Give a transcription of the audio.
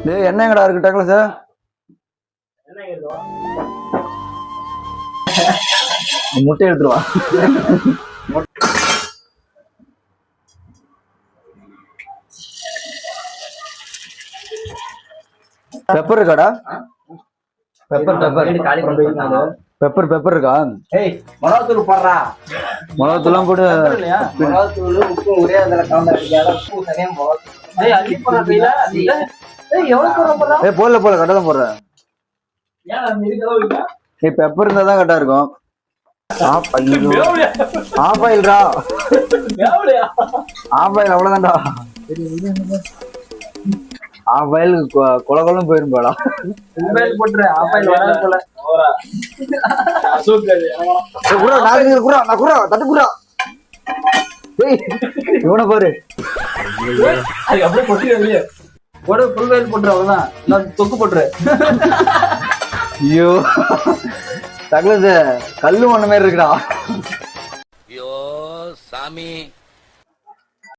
டேய் என்ன எங்கடா இருக்கு டக்ளஸ்? முட்டை எடுத்துருவா. பெப்பர் இருக்காடா? பெப்பர் இருக்கா? மிளகாத்தூள் போடுறா. மிளகாத்தூள்லாம் போட்டு மிளகாத்தூள் உப்பு ஒரே அதில் போடல கரெக்டா தான் போடுறேன். பெப்பர் இருந்தா தான் கரெக்டா இருக்கும். ஆஃபாயில்டா, ஆஃபாயில் அவ்வளவுதான்டா. ஆஃபாயில் கொலகொலம் போயிரும் போடா. போட்டுரு ஆஃபாயில் வராது போல. இவனை பாரு, அப்படியே கொட்டி போடு. ஃபுல் வயல் போட்டுரு, அவ்வளவுதான். தொக்கு போட்டுரு. ஐயோ டக்ளஸ் கல்லு ஒண்ணு மாதிரி இருக்குடா. ஐயோ சாமி.